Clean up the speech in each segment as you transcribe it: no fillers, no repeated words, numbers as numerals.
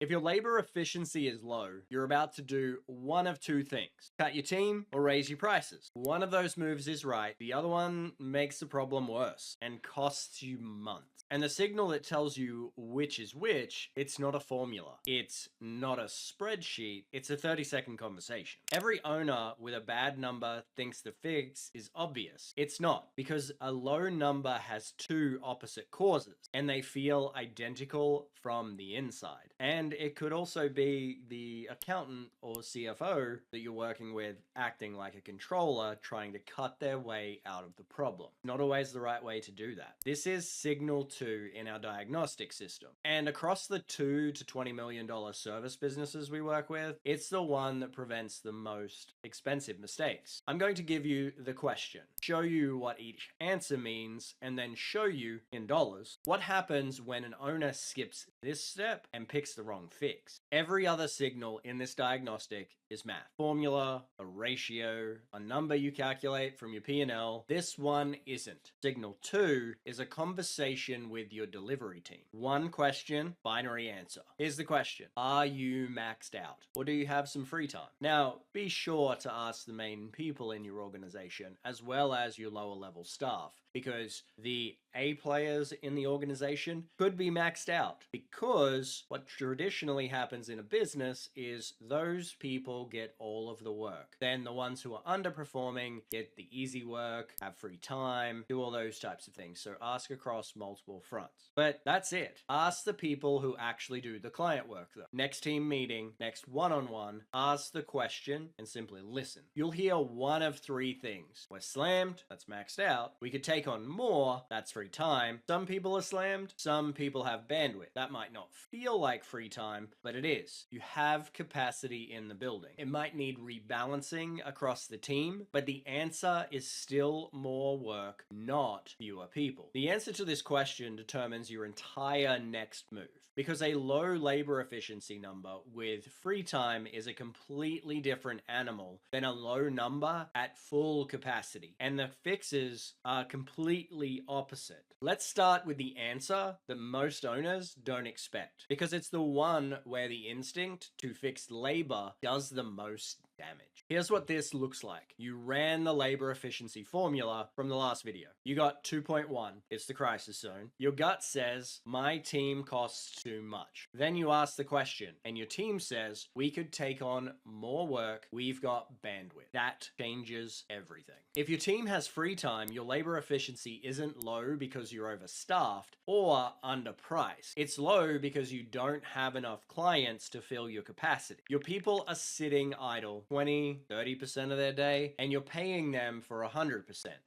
If your labor efficiency is low, you're about to do one of two things: cut your team or raise your prices. One of those moves is right, the other one makes the problem worse and costs you months. And the signal that tells you which is which, it's not a formula. It's not a spreadsheet. It's a 30-second conversation. Every owner with a bad number thinks the fix is obvious. It's not, because a low number has two opposite causes, and they feel identical from the inside. And it could also be the accountant or CFO that you're working with acting like a controller, trying to cut their way out of the problem. Not always the right way to do that. This is signal 2 in our diagnostic system. And across the $2 to $20 million service businesses we work with, it's the one that prevents the most expensive mistakes. I'm going to give you the question, show you what each answer means, and then show you in dollars what happens when an owner skips this step and picks the wrong fix. Every other signal in this diagnostic is math. Formula, a ratio, a number you calculate from your P&L. This one isn't. Signal 2 is a conversation with your delivery team. One question, binary answer. Here's the question: are you maxed out, or do you have some free time? Now, be sure to ask the main people in your organization as well as your lower level staff, because the A players in the organization could be maxed out, because what traditionally happens in a business is those people get all of the work. Then the ones who are underperforming get the easy work, have free time, do all those types of things. So ask across multiple fronts. But that's it. Ask the people who actually do the client work though. Next team meeting, next one-on-one, ask the question and simply listen. You'll hear one of three things. We're slammed, that's maxed out. We could take on more, that's free time. Some people are slammed, some people have bandwidth. That might not feel like free time, but it is. You have capacity in the building. It might need rebalancing across the team, but the answer is still more work, not fewer people. The answer to this question determines your entire next move, because a low labor efficiency number with free time is a completely different animal than a low number at full capacity, and the fixes are completely opposite. Let's start with the answer that most owners don't expect, because it's the one where the instinct to fix labor does the most damage. Here's what this looks like. You ran the labor efficiency formula from the last video. You got 2.1. It's the crisis zone. Your gut says, my team costs too much. Then you ask the question, and your team says, we could take on more work. We've got bandwidth. That changes everything. If your team has free time, your labor efficiency isn't low because you're overstaffed or underpriced. It's low because you don't have enough clients to fill your capacity. Your people are sitting idle 20-30% of their day, and you're paying them for 100%.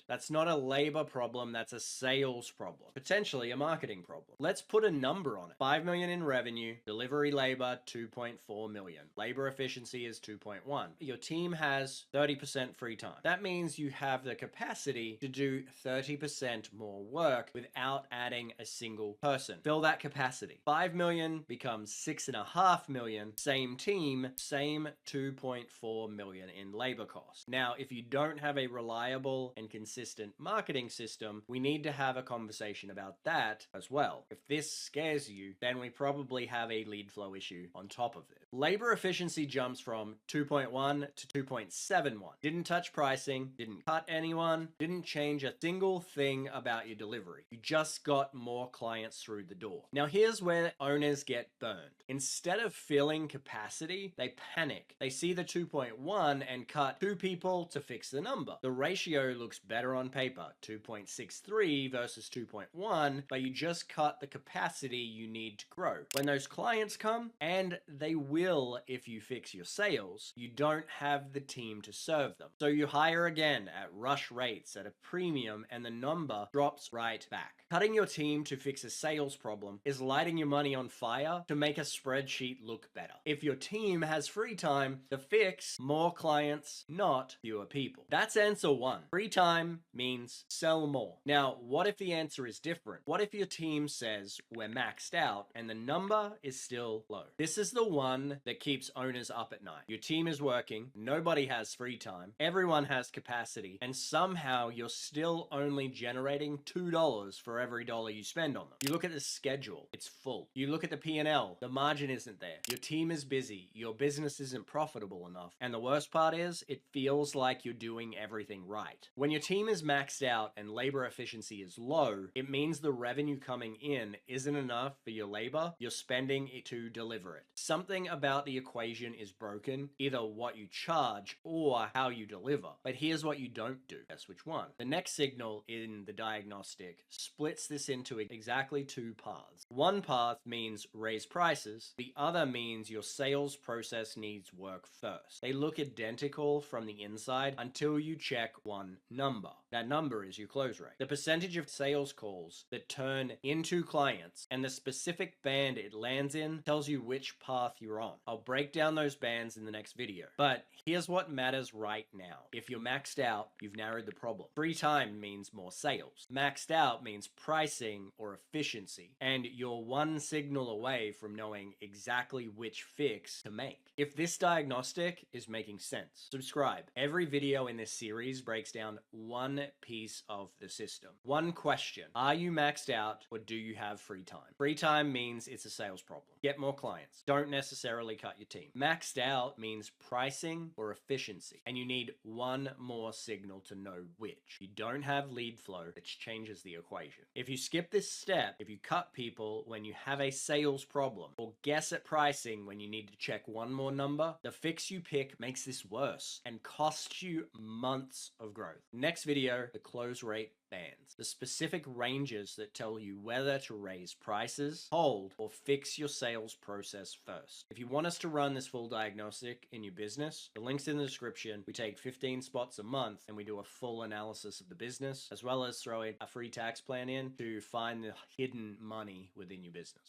That's not a labor problem, that's a sales problem. Potentially a marketing problem. Let's put a number on it. 5 million in revenue, delivery labor 2.4 million. Labor efficiency is 2.1. Your team has 30% free time. That means you have the capacity to do 30% more work without adding a single person. Fill that capacity. 5 million becomes 6.5 million. Same team, same 2.4 million in labor costs. Now, if you don't have a reliable and consistent marketing system, we need to have a conversation about that as well. If this scares you, then we probably have a lead flow issue on top of it. Labor efficiency jumps from 2.1 to 2.71. Didn't touch pricing, didn't cut anyone, didn't change a single thing about your delivery. You just got more clients through the door. Now here's where owners get burned. Instead of filling capacity, they panic. They see the 2.1 and cut 2 people to fix the number. The ratio looks better on paper, 2.63 versus 2.1, but you just cut the capacity you need to grow. When those clients come, and they will if you fix your sales, you don't have the team to serve them. So you hire again at rush rates at a premium, and the number drops right back. Cutting your team to fix a sales problem is lighting your money on fire to make a spreadsheet look better. If your team has free time, the fix fix more clients, not fewer people. That's answer one. Free time means sell more. Now, what if the answer is different? What if your team says we're maxed out and the number is still low? This is the one that keeps owners up at night. Your team is working, nobody has free time, everyone has capacity, and somehow you're still only generating $2 for every dollar you spend on them. You look at the schedule, it's full. You look at the P&L, the margin isn't there. Your team is busy, your business isn't profitable enough. And the worst part is, it feels like you're doing everything right. When your team is maxed out and labor efficiency is low, it means the revenue coming in isn't enough for your labor, you're spending it to deliver it. Something about the equation is broken, either what you charge or how you deliver. But here's what you don't do. Guess which one? The next signal in the diagnostic splits this into exactly two paths. One path means raise prices. The other means your sales process needs work first. They look identical from the inside until you check one number. That number is your close rate. The percentage of sales calls that turn into clients and the specific band it lands in tells you which path you're on. I'll break down those bands in the next video. But here's what matters right now. If you're maxed out, you've narrowed the problem. Free time means more sales. Maxed out means pricing or efficiency. And you're one signal away from knowing exactly which fix to make. If this diagnostic is making sense, subscribe. Every video in this series breaks down one piece of the system. One question: are you maxed out or do you have free time? Free time means it's a sales problem. Get more clients. Don't necessarily cut your team. Maxed out means pricing or efficiency, and you need one more signal to know which. You don't have lead flow, which changes the equation. If you skip this step, if you cut people when you have a sales problem, or guess at pricing when you need to check one more number, the fix you pick makes this worse and costs you months of growth. Next video, the close rate bands, the specific ranges that tell you whether to raise prices, hold, or fix your sales process first. If you want us to run this full diagnostic in your business, the link's in the description. We take 15 spots a month and we do a full analysis of the business, as well as throw a free tax plan in to find the hidden money within your business.